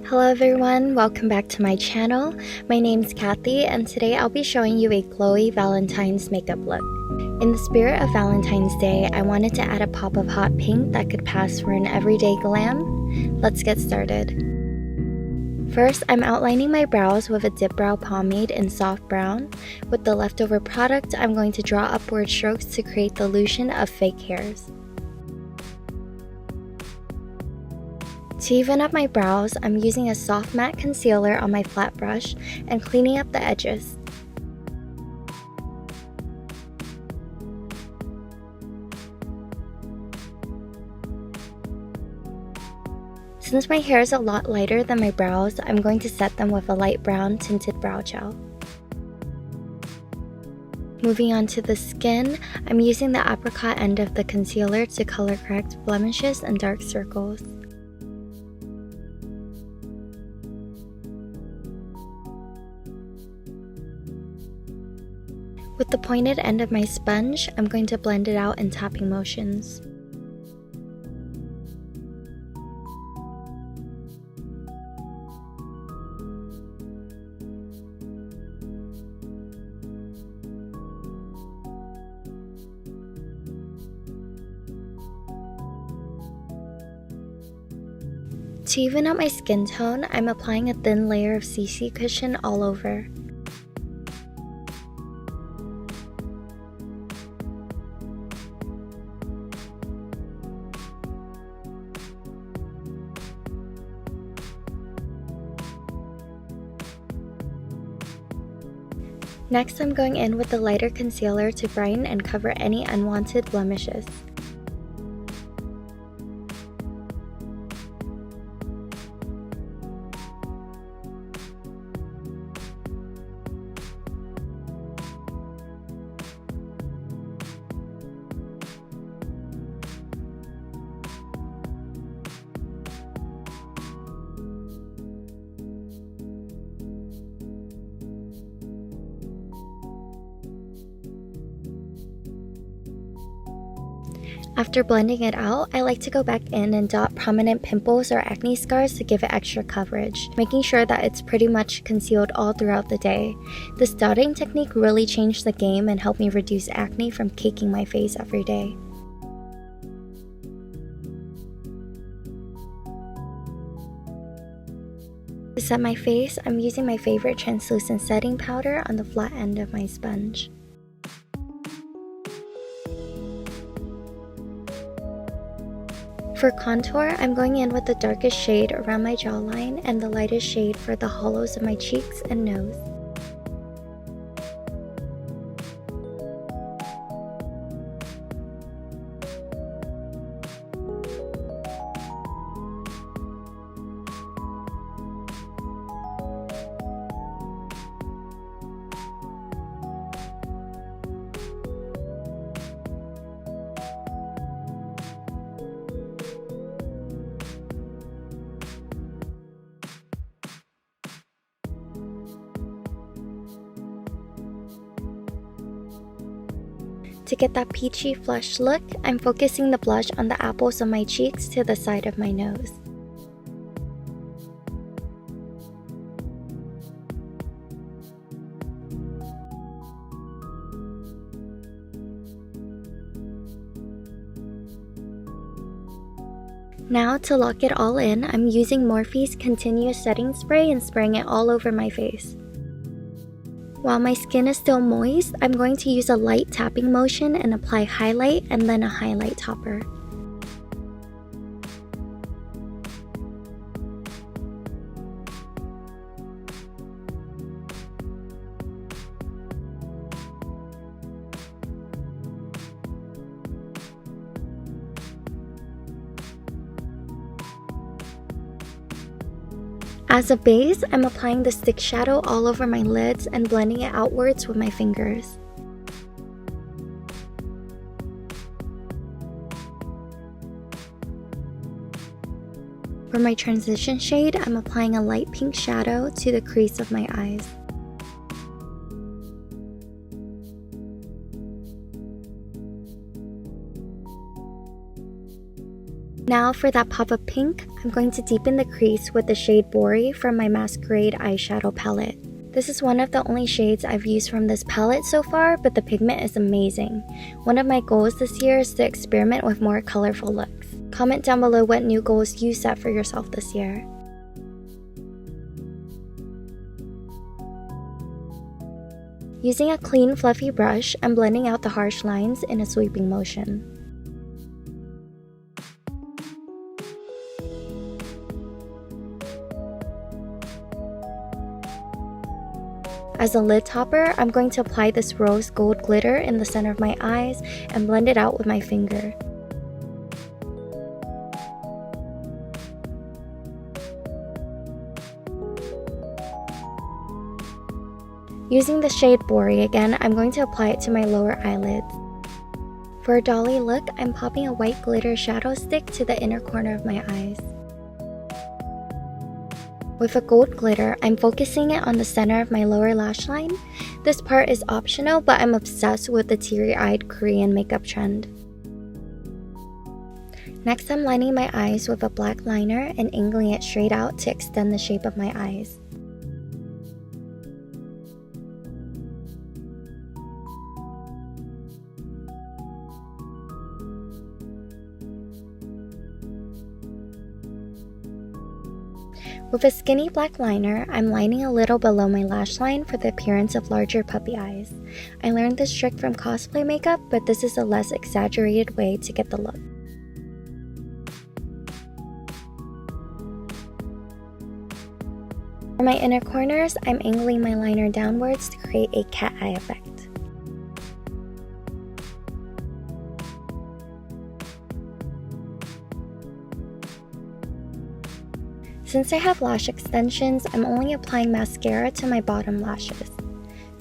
Hello everyone, welcome back to my channel. My name's Kathy and today I'll be showing you a glowy Valentine's makeup look. In the spirit of Valentine's Day, I wanted to add a pop of hot pink that could pass for an everyday glam. Let's get started. First, I'm outlining my brows with a DipBrow pomade in soft brown. With the leftover product, I'm going to draw upward strokes to create the illusion of fake hairs. To even up my brows, I'm using a soft matte concealer on my flat brush and cleaning up the edges. Since my hair is a lot lighter than my brows, I'm going to set them with a light brown tinted brow gel. Moving on to the skin, I'm using the apricot end of the concealer to color correct blemishes and dark circles. With the pointed end of my sponge, I'm going to blend it out in tapping motions. To even out my skin tone, I'm applying a thin layer of CC cushion all over. Next, I'm going in with the lighter concealer to brighten and cover any unwanted blemishes. After blending it out, I like to go back in and dot prominent pimples or acne scars to give it extra coverage, making sure that it's pretty much concealed all throughout the day. This dotting technique really changed the game and helped me reduce acne from caking my face every day. To set my face, I'm using my favorite translucent setting powder on the flat end of my sponge. For contour, I'm going in with the darkest shade around my jawline and the lightest shade for the hollows of my cheeks and nose. To get that peachy flush look, I'm focusing the blush on the apples of my cheeks to the side of my nose. Now to lock it all in, I'm using Morphe's Continuous Setting Spray and spraying it all over my face. While my skin is still moist, I'm going to use a light tapping motion and apply highlight and then a highlight topper. As a base, I'm applying the stick shadow all over my lids and blending it outwards with my fingers. For my transition shade, I'm applying a light pink shadow to the crease of my eyes. Now for that pop of pink, I'm going to deepen the crease with the shade Bori from my Masquerade eyeshadow palette. This is one of the only shades I've used from this palette so far, but the pigment is amazing. One of my goals this year is to experiment with more colorful looks. Comment down below what new goals you set for yourself this year. Using a clean, fluffy brush, I'm blending out the harsh lines in a sweeping motion. As a lid topper, I'm going to apply this rose gold glitter in the center of my eyes and blend it out with my finger. Using the shade Bori again, I'm going to apply it to my lower eyelids. For a dolly look, I'm popping a white glitter shadow stick to the inner corner of my eyes. With a gold glitter, I'm focusing it on the center of my lower lash line. This part is optional, but I'm obsessed with the teary-eyed Korean makeup trend. Next, I'm lining my eyes with a black liner and angling it straight out to extend the shape of my eyes. With a skinny black liner, I'm lining a little below my lash line for the appearance of larger puppy eyes. I learned this trick from cosplay makeup, but this is a less exaggerated way to get the look. For my inner corners, I'm angling my liner downwards to create a cat eye effect. Since I have lash extensions, I'm only applying mascara to my bottom lashes.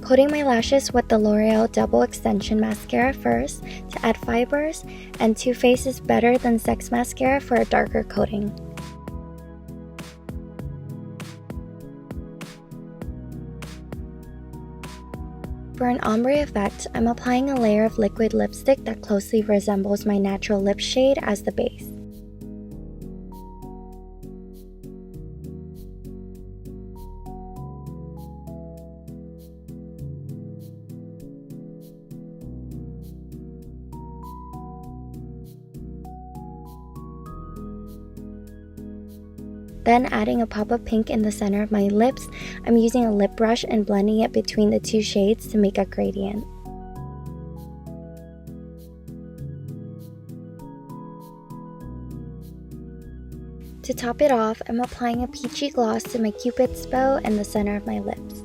Coating my lashes with the L'Oreal Double Extension Mascara first to add fibers, and Too Faced's Better Than Sex Mascara for a darker coating. For an ombre effect, I'm applying a layer of liquid lipstick that closely resembles my natural lip shade as the base. Then adding a pop of pink in the center of my lips, I'm using a lip brush and blending it between the two shades to make a gradient. To top it off, I'm applying a peachy gloss to my Cupid's bow in the center of my lips.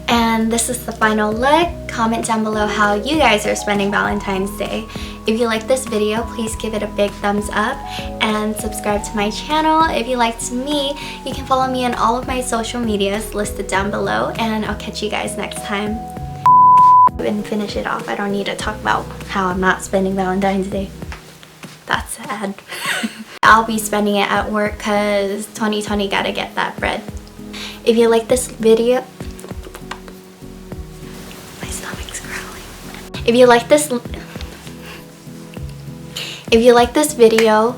And this is the final look. Comment down below how you guys are spending Valentine's Day. If you like this video, please give it a big thumbs up and subscribe to my channel. If you liked me, you can follow me on all of my social medias listed down below, and I'll catch you guys next time. And finish it off. I don't need to talk about how I'm not spending Valentine's Day. That's sad. I'll be spending it at work because 2020 gotta get that bread. If you like this video, If you like this video,